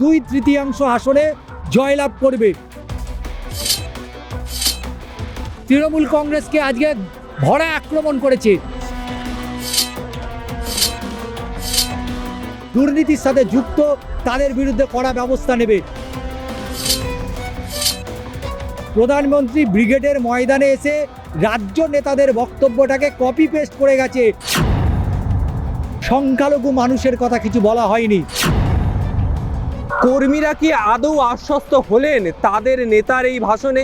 2/3 আসনে জয়লাভ করবে। তৃণমূল কংগ্রেসকে আজকে ভরা আক্রমণ করেছে, দুর্নীতির সাথে যুক্ত তাদের বিরুদ্ধে কড়া ব্যবস্থা নেবে। প্রধানমন্ত্রী ব্রিগেডের ময়দানে এসে রাজ্য নেতাদের বক্তব্যটাকে কপি পেস্ট করে গেছে। সংখ্যালঘু মানুষের কথা কিছু বলা হয়নি। কর্মীরা কি আদৌ আশ্বস্ত হলেন তাদের নেতার এই ভাষণে?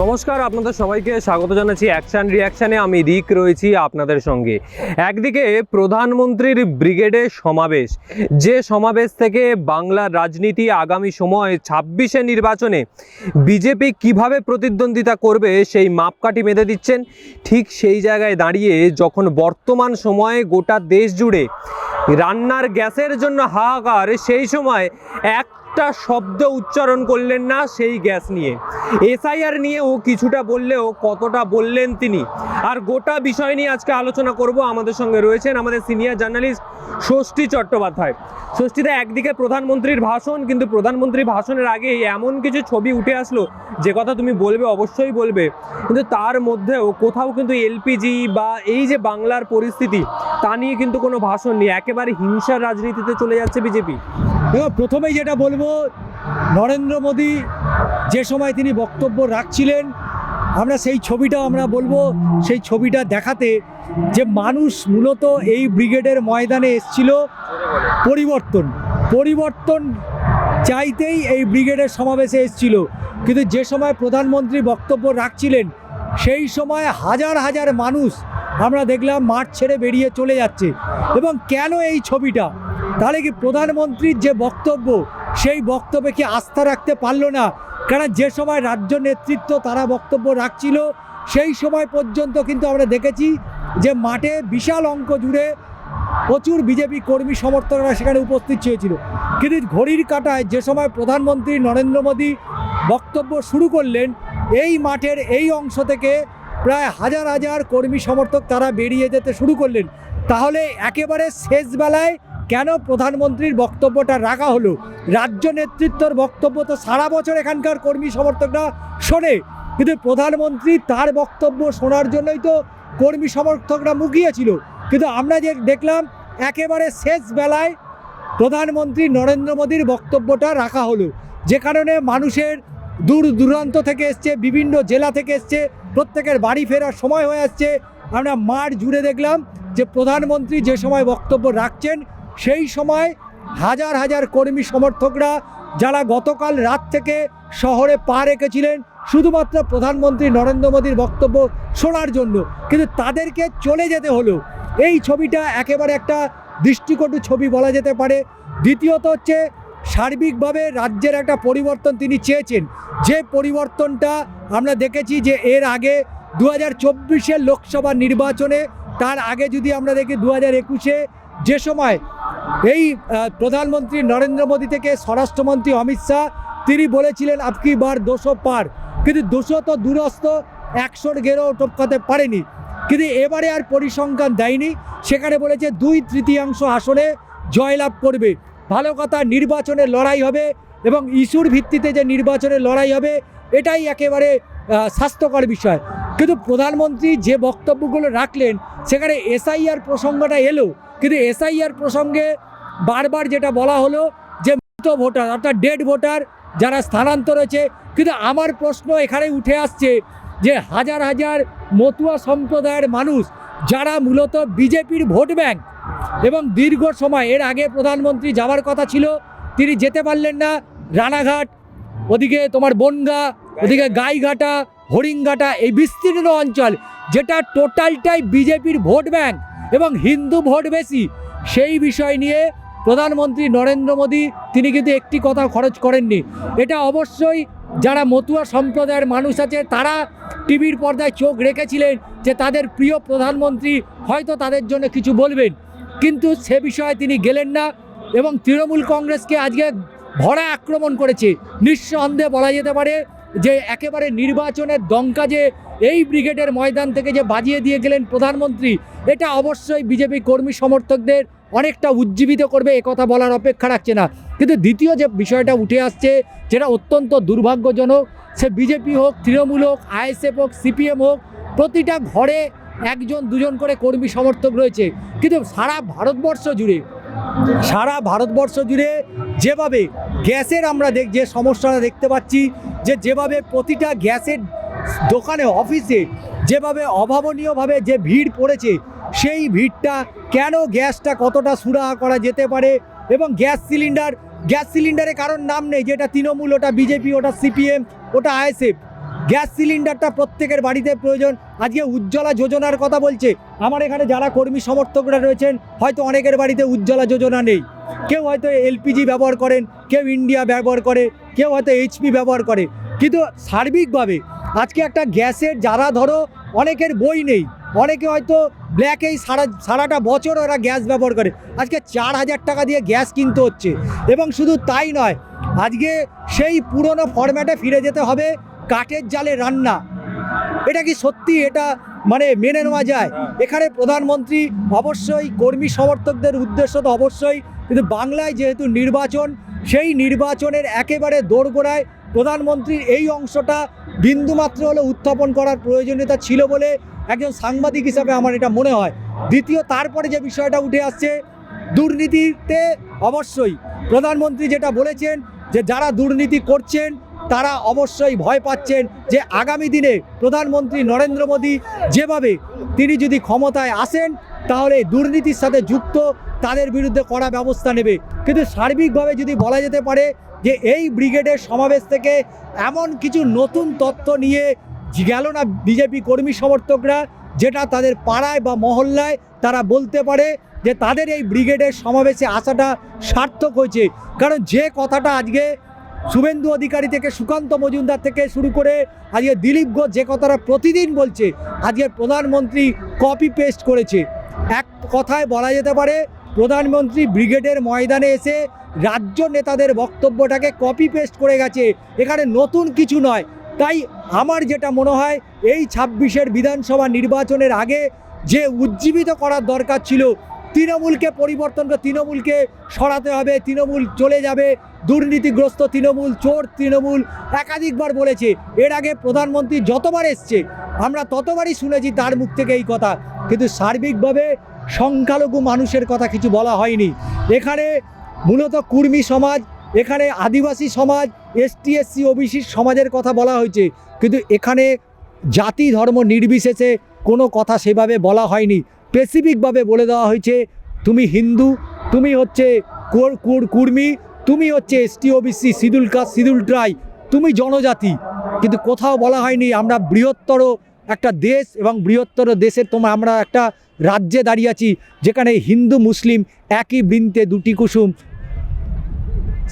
নমস্কার, আপনাদের সবাইকে স্বাগত জানাচ্ছি অ্যাকশন রিয়াকশানে। আমি রিক রয়েছি আপনাদের সঙ্গে। একদিকে প্রধানমন্ত্রীর ব্রিগেডে সমাবেশ, যে সমাবেশ থেকে বাংলার রাজনীতি আগামী সময় 26শে নির্বাচনে বিজেপি কিভাবে প্রতিদ্বন্দ্বিতা করবে সেই মাপকাঠি বেঁধে দিচ্ছেন। ঠিক সেই জায়গায় দাঁড়িয়ে যখন বর্তমান সময়ে গোটা দেশ জুড়ে রান্নার গ্যাসের জন্য হাহাকার, সেই সময় একটা শব্দ উচ্চারণ করলেন না সেই গ্যাস নিয়ে। এসআইআর নিয়েও কিছুটা বললেও কতটা বললেন তিনি, আর গোটা বিষয় নিয়ে আজকে আলোচনা করব। আমাদের সঙ্গে রয়েছেন আমাদের সিনিয়র জার্নালিস্ট ষষ্ঠী চট্টোপাধ্যায়। ষষ্ঠীতে একদিকে প্রধানমন্ত্রীর ভাষণ, কিন্তু প্রধানমন্ত্রীর ভাষণের আগে এমন কিছু ছবি উঠে আসলো যে কথা তুমি বলবে, অবশ্যই বলবে, কিন্তু তার মধ্যেও কোথাও কিন্তু এলপিজি বা এই যে বাংলার পরিস্থিতি তা নিয়ে কিন্তু কোনো ভাষণ নেই। একেবারে হিংসার রাজনীতিতে চলে যাচ্ছে বিজেপি। প্রথমেই যেটা বলবো, নরেন্দ্র মোদী যে সময় তিনি বক্তব্য রাখছিলেন, আমরা সেই ছবিটা বলবো, সেই ছবিটা দেখাতে যে মানুষ মূলত এই ব্রিগেডের ময়দানে এসেছিল পরিবর্তন চাইতেই এই ব্রিগেডের সমাবেশে এসেছিল। কিন্তু যে সময় প্রধানমন্ত্রী বক্তব্য রাখছিলেন সেই সময় হাজার হাজার মানুষ আমরা দেখলাম মাঠ ছেড়ে বেরিয়ে চলে যাচ্ছে। এবং কেন এই ছবিটা? তাহলে কি প্রধানমন্ত্রীর যে বক্তব্য, সেই বক্তব্যে কি আস্থা রাখতে পারলো না? কারণ যে সময় রাজ্য নেতৃত্ব তারা বক্তব্য রাখছিল সেই সময় পর্যন্ত কিন্তু আমরা দেখেছি যে মাঠে বিশাল অঙ্ক জুড়ে প্রচুর বিজেপি কর্মী সমর্থকরা সেখানে উপস্থিত হয়েছিল। কিন্তু ঘড়ির কাঁটায় যে সময় প্রধানমন্ত্রী নরেন্দ্র মোদী বক্তব্য শুরু করলেন, এই মাঠের এই অংশ থেকে প্রায় হাজার হাজার কর্মী সমর্থক তারা বেরিয়ে যেতে শুরু করলেন। তাহলে একেবারে শেষ বেলায় কেন প্রধানমন্ত্রীর বক্তব্যটা রাখা হলো? রাজ্য নেতৃত্বর বক্তব্য তো সারা বছর এখানকার কর্মী সমর্থকরা শোনে, কিন্তু প্রধানমন্ত্রী তার বক্তব্য শোনার জন্যই তো কর্মী সমর্থকরা মুখিয়েছিল। কিন্তু আমরা যে দেখলাম একেবারে শেষ বেলায় প্রধানমন্ত্রী নরেন্দ্র মোদীর বক্তব্যটা রাখা হলো, যে কারণে মানুষের দূর দূরান্ত থেকে এসছে, বিভিন্ন জেলা থেকে এসছে, প্রত্যেকের বাড়ি ফেরার সময় হয়ে আসছে। আমরা মাঠ জুড়ে দেখলাম যে প্রধানমন্ত্রী যে সময় বক্তব্য রাখছেন সেই সময় হাজার হাজার কর্মী সমর্থকরা যারা গতকাল রাত থেকে শহরে পা রেখেছিলেন শুধুমাত্র প্রধানমন্ত্রী নরেন্দ্র মোদীর বক্তব্য শোনার জন্য, কিন্তু তাদেরকে চলে যেতে হলো। এই ছবিটা একেবারে একটা দৃষ্টিকটু ছবি বলা যেতে পারে। দ্বিতীয়ত হচ্ছে, সার্বিকভাবে রাজ্যের একটা পরিবর্তন তিনি চেয়েছেন, যে পরিবর্তনটা আমরা দেখেছি যে এর আগে 2024-এর লোকসভা নির্বাচনে, তার আগে যদি আমরা দেখি 2021-এ যে সময় এই প্রধানমন্ত্রী নরেন্দ্র মোদী থেকে স্বরাষ্ট্রমন্ত্রী অমিত শাহ তিনি বলেছিলেন আপকি বার 200 পার, কিন্তু 200 তো দূরস্থ, 100-র গেরও টপকাতে পারেনি। কিন্তু এবারে আর পরিসংখ্যান দেয়নি, সেখানে বলেছে 2/3 আসনে জয়লাভ করবে। ভালো কথা, নির্বাচনের লড়াই হবে এবং ইস্যুর ভিত্তিতে যে নির্বাচনের লড়াই হবে এটাই একেবারে স্বাস্থ্যকর বিষয়। কিন্তু প্রধানমন্ত্রী যে বক্তব্যগুলো রাখলেন সেখানে এসআইআর প্রসঙ্গটা এলো, কিন্তু এসআইআর প্রসঙ্গে বারবার যেটা বলা হলো যে মৃত ভোটার অর্থাৎ ডেড ভোটার যারা স্থানান্তর হয়েছে। কিন্তু আমার প্রশ্ন এখানে উঠে আসছে যে হাজার হাজার মতুয়া সম্প্রদায়ের মানুষ যারা মূলত বিজেপির ভোট ব্যাংক, এবং দীর্ঘ সময় এর আগে প্রধানমন্ত্রী যাওয়ার কথা ছিল, তিনি যেতে পারলেন না। রানাঘাট, ওদিকে তোমার বনগা, ওদিকে গাইঘাটা, হরিণঘাটা, এই বিস্তীর্ণ অঞ্চল যেটা টোটালটাই বিজেপির ভোট ব্যাংক এবং হিন্দু ভোট বেশি, সেই বিষয় নিয়ে প্রধানমন্ত্রী নরেন্দ্র মোদী তিনি কিন্তু একটি কথা খরচ করেননি। এটা অবশ্যই যারা মতুয়া সম্প্রদায়ের মানুষ আছে তারা টিভির পর্দায় চোখ রেখেছিলেন যে তাদের প্রিয় প্রধানমন্ত্রী হয়তো তাদের জন্য কিছু বলবেন, কিন্তু সে বিষয়ে তিনি গেলেন না এবং তৃণমূল কংগ্রেসকে আজকে ভরা আক্রমণ করেছে। নিঃসন্দেহে বলা যেতে পারে যে একেবারে নির্বাচনের ডঙ্কা যে এই ব্রিগেডের ময়দান থেকে যে বাজিয়ে দিয়ে গেলেন প্রধানমন্ত্রী, এটা অবশ্যই বিজেপি কর্মী সমর্থকদের অনেকটা উজ্জীবিত করবে একথা বলার অপেক্ষা রাখছে না। কিন্তু দ্বিতীয় যে বিষয়টা উঠে আসছে যেটা অত্যন্ত দুর্ভাগ্যজনক, সে বিজেপি হোক, তৃণমূল হোক, আইএসএফ হোক, সিপিএম হোক, প্রতিটা ঘরে একজন দুজন করে কর্মী সমর্থক রয়েছে। কিন্তু সারা ভারতবর্ষ জুড়ে যেভাবে গ্যাসের আমরা যে সমস্যাটা দেখতে পাচ্ছি, যেভাবে প্রতিটা গ্যাসের দোকানে, অফিসে যেভাবে অভাবনীয়ভাবে যে ভিড় পড়েছে, সেই ভিড়টা কেন, গ্যাসটা কতটা সুরাহা করা যেতে পারে। এবং গ্যাস সিলিন্ডারে কারোর নাম নেই, যেটা তৃণমূল, ওটা বিজেপি, ওটা সিপিএম, ওটা আইএসএফ। গ্যাস সিলিন্ডারটা প্রত্যেকের বাড়িতে প্রয়োজন। আজকে উজ্জ্বলা যোজনার কথা বলছে, আমার এখানে যারা কর্মী সমর্থকরা রয়েছেন হয়তো অনেকের বাড়িতে উজ্জ্বলা যোজনা নেই। কেউ হয়তো এলপিজি ব্যবহার করেন, কেউ ইন্ডিয়া ব্যবহার করে, কেউ হয়তো এইচপি ব্যবহার করে। কিন্তু সার্বিকভাবে আজকে একটা গ্যাসের, যারা ধরো অনেকের বই নেই, অনেকে হয়তো ব্ল্যাকেই সারাটা বছর ওরা গ্যাস ব্যবহার করে, আজকে 4,000 টাকা দিয়ে গ্যাস কিনতে হচ্ছে। এবং শুধু তাই নয়, আজকে সেই পুরনো ফরম্যাটে ফিরে যেতে হবে, কাঠের জালে রান্না। এটা কি সত্যি, এটা মানে মেনে নেওয়া যায়? এখানে প্রধানমন্ত্রী অবশ্যই কর্মী সমর্থকদের উদ্দেশ্য তো অবশ্যই, কিন্তু বাংলায় যেহেতু নির্বাচন, সেই নির্বাচনের একেবারে দোরগোড়ায় প্রধানমন্ত্রীর এই অংশটা বিন্দুমাত্র হলে উত্থাপন করার প্রয়োজনীয়তা ছিল বলে একজন সাংবাদিক হিসাবে আমার এটা মনে হয়। দ্বিতীয়, তারপরে যে বিষয়টা উঠে আসছে দুর্নীতিতে, অবশ্যই প্রধানমন্ত্রী যেটা বলেছেন যে যারা দুর্নীতি করছেন তারা অবশ্যই ভয় পাচ্ছেন যে আগামী দিনে প্রধানমন্ত্রী নরেন্দ্র মোদী যেভাবে তিনি যদি ক্ষমতায় আসেন তাহলে দুর্নীতির সাথে যুক্ত তাদের বিরুদ্ধে কড়া ব্যবস্থা নেবে। কিন্তু সার্বিকভাবে যদি বলা যেতে পারে যে এই ব্রিগেডের সমাবেশ থেকে এমন কিছু নতুন তথ্য নিয়ে গেল না বিজেপি কর্মী সমর্থকরা, যেটা তাদের পাড়ায় বা মহল্লায় তারা বলতে পারে যে তাদের এই ব্রিগেডের সমাবেশে আসাটা সার্থক হয়েছে। কারণ যে কথাটা আজকে শুভেন্দু অধিকারী থেকে সুকান্ত মজুমদার থেকে শুরু করে আজকে দিলীপ ঘোষ যে কথাটা প্রতিদিন বলছে, আজকে প্রধানমন্ত্রী কপি পেস্ট করেছে। এক কথায় বলা যেতে পারে প্রধানমন্ত্রী ব্রিগেডের ময়দানে এসে রাজ্য নেতাদের বক্তব্যটাকে কপি পেস্ট করে গেছে, এখানে নতুন কিছু নয়। তাই আমার যেটা মনে হয়, এই 26-এর বিধানসভা নির্বাচনের আগে যে উজ্জীবিত করার দরকার ছিল, তৃণমূলকে পরিবর্তন করে তৃণমূলকে সরাতে হবে, তৃণমূল চলে যাবে, দুর্নীতিগ্রস্ত তৃণমূল, চোর তৃণমূল একাধিকবার বলেছে। এর আগে প্রধানমন্ত্রী যতবার এসছে আমরা ততবারই শুনেছি তার মুখ থেকে এই কথা, কিন্তু সার্বিকভাবে সংখ্যালঘু মানুষের কথা কিছু বলা হয়নি। এখানে মূলত কুর্মী সমাজ, এখানে আদিবাসী সমাজ, এসটি এসসি ওবিসি সমাজের কথা বলা হয়েছে, কিন্তু এখানে জাতি ধর্ম নির্বিশেষে কোনো কথা সেভাবে বলা হয়নি। স্পেসিফিকভাবে বলে দেওয়া হয়েছে তুমি হিন্দু, তুমি হচ্ছে কুর্মী, তুমি হচ্ছে ST OBC, scheduled caste, scheduled tribe, তুমি জনজাতি। কিন্তু কোথাও বলা হয়নি আমরা বৃহত্তর একটা দেশ, এবং বৃহত্তর দেশের আমরা একটা রাজ্যে দাঁড়িয়ে আছি যেখানে হিন্দু মুসলিম একই বৃন্তে দুটি কুসুম,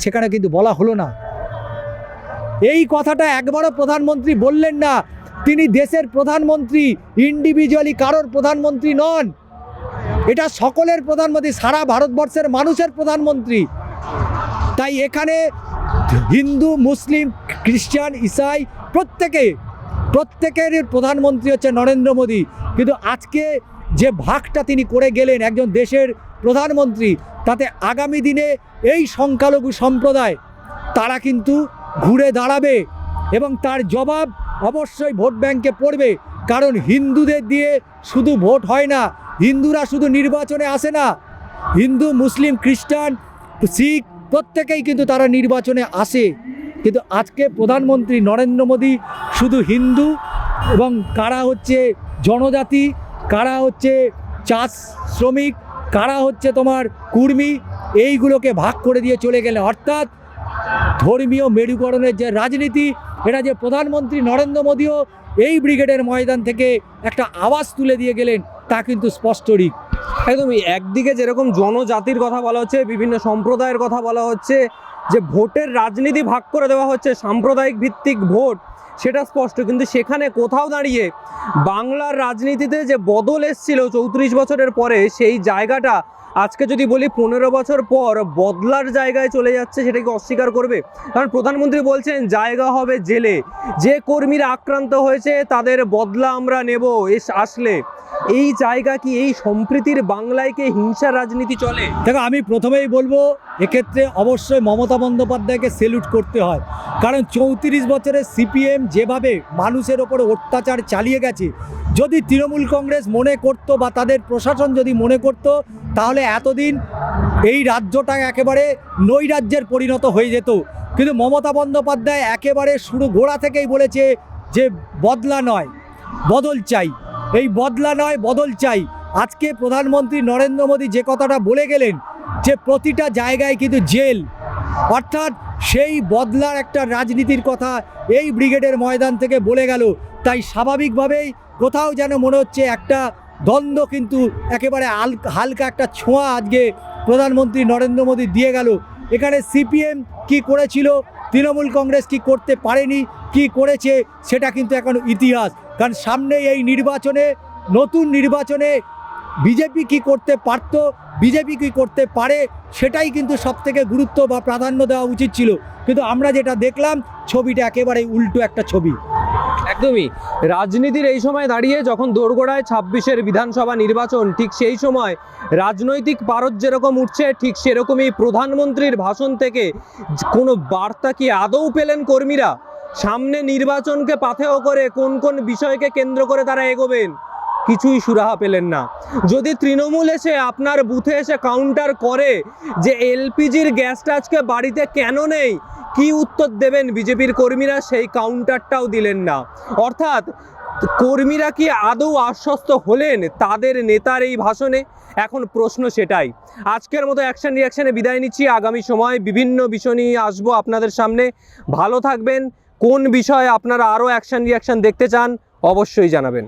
সেখানে কিন্তু বলা হলো না। এই কথাটা একবারও প্রধানমন্ত্রী বললেন না। তিনি দেশের প্রধানমন্ত্রী, ইন্ডিভিজুয়ালি কারোর প্রধানমন্ত্রী নন, এটা সকলের প্রধানমন্ত্রী, সারা ভারতবর্ষের মানুষের প্রধানমন্ত্রী। তাই এখানে হিন্দু, মুসলিম, খ্রিস্টান, ইসাই প্রত্যেকের প্রধানমন্ত্রী হচ্ছে নরেন্দ্র মোদী। কিন্তু আজকে যে ভাগটা তিনি করে গেলেন একজন দেশের প্রধানমন্ত্রী, তাতে আগামী দিনে এই সংখ্যালঘু সম্প্রদায় তারা কিন্তু ঘুরে দাঁড়াবে, এবং তার জবাব অবশ্যই ভোট ব্যাংকে পড়বে। কারণ হিন্দুদের দিয়ে শুধু ভোট হয় না, হিন্দুরা শুধু নির্বাচনে আসে না, হিন্দু, মুসলিম, খ্রিস্টান, শিখ প্রত্যেকেই কিন্তু তারা নির্বাচনে আসে। কিন্তু আজকে প্রধানমন্ত্রী নরেন্দ্র মোদী শুধু হিন্দু এবং কারা হচ্ছে জনজাতি, কারা হচ্ছে চাষ শ্রমিক, কারা হচ্ছে তোমার কুর্মী, এইগুলোকে ভাগ করে দিয়ে চলে গেলেন। অর্থাৎ ধর্মীয় মেরুকরণের যে রাজনীতি, এটা যে প্রধানমন্ত্রী নরেন্দ্র মোদীও এই ব্রিগেডের ময়দান থেকে একটা আওয়াজ তুলে দিয়ে গেলেন, তা কিন্তু স্পষ্ট দিক। একদমই, একদিকে যেরকম জনজাতির কথা বলা হচ্ছে, বিভিন্ন সম্প্রদায়ের কথা বলা হচ্ছে, যে ভোটের রাজনীতি ভাগ করে দেওয়া হচ্ছে, সাম্প্রদায়িক ভিত্তিক ভোট, সেটা স্পষ্ট। কিন্তু সেখানে কোথাও দাঁড়িয়ে বাংলার রাজনীতিতে যে বদল এসেছিল 34 বছরের পরে, সেই জায়গাটা আজকে যদি বলি 15 বছর পর বদলার জায়গায় চলে যাচ্ছে, সেটা কি অস্বীকার করবে? কারণ প্রধানমন্ত্রী বলছেন জায়গা হবে জেলে, যে কর্মীরা আক্রান্ত হয়েছে তাদের বদলা আমরা নেব আসলে। এই জায়গা কি, এই সম্প্রীতির বাংলায় কি হিংসা রাজনীতি চলে? দেখো, আমি প্রথমেই বলবো এক্ষেত্রে অবশ্যই মমতা বন্দ্যোপাধ্যায়কে সেলুট করতে হয়। কারণ 34 বছরের সিপিএম যেভাবে মানুষের ওপরে অত্যাচার চালিয়ে গেছে, যদি তৃণমূল কংগ্রেস মনে করত বা তাদের প্রশাসন যদি মনে করত, তাহলে এতদিন এই রাজ্যটা একেবারে নৈরাজ্যের পরিণত হয়ে যেত। কিন্তু মমতা বন্দ্যোপাধ্যায় একেবারে শুরু গোড়া থেকেই বলেছে যে বদলা নয় বদল চাই, এই বদলা নয় বদল চাই। আজকে প্রধানমন্ত্রী নরেন্দ্র মোদী যে কথাটা বলে গেলেন যে প্রতিটা জায়গায় কিন্তু জেল, অর্থাৎ সেই বদলার একটা রাজনীতির কথা এই ব্রিগেডের ময়দান থেকে বলে গেল। তাই স্বাভাবিকভাবেই কোথাও যেন মনে হচ্ছে একটা দ্বন্দ্ব কিন্তু একেবারে হালকা একটা ছোঁয়া আজকে প্রধানমন্ত্রী নরেন্দ্র মোদী দিয়ে গেল। এখানে সিপিএম কি করেছিল, তৃণমূল কংগ্রেস কি করতে পারেনি, কি করেছে সেটা কিন্তু এখন ইতিহাস। কারণ সামনে এই নির্বাচনে, নতুন নির্বাচনে বিজেপি কি করতে পারত, বিজেপি কি করতে পারে, সেটাই কিন্তু সবথেকে গুরুত্ব বা প্রাধান্য দেওয়া উচিত ছিল। কিন্তু আমরা যেটা দেখলাম, ছবিটা একেবারে উল্টো একটা ছবি। একদমই। রাজনীতির এই সময় দাঁড়িয়ে যখন দোরগোড়ায় 26-এর বিধানসভা নির্বাচন, ঠিক সেই সময় রাজনৈতিক পারদ যেরকম উঠছে, ঠিক সেরকমই প্রধানমন্ত্রীর ভাষণ থেকে কোনো বার্তা কি আদৌ পেলেন কর্মীরা? সামনে নির্বাচনকে পাথেয় করে কোন কোন বিষয়কে কেন্দ্র করে তারা এগোবেন, কিছুই সুরাহা পেলেন না। যদি তৃণমূল এসে আপনার বুথে এসে কাউন্টার করে যে এলপিজির গ্যাসটা আজকে বাড়িতে কেন নেই, কি উত্তর দেবেন বিজেপির কর্মীরা, সেই কাউন্টারটাও দিলেন না। অর্থাৎ কর্মীরা কি আদৌ আশ্বস্ত হলেন তাদের নেতার এই ভাষণে? এখন প্রশ্ন সেটাই। আজকের মতো অ্যাকশন রিয়াকশনে বিদায় নিচ্ছি। আগামী সময় বিভিন্ন বিষয় নিয়ে আসবো আপনাদের সামনে। ভালো থাকবেন। কোন বিষয়ে আপনারা আরও অ্যাকশন রিয়াকশন দেখতে চান অবশ্যই জানাবেন।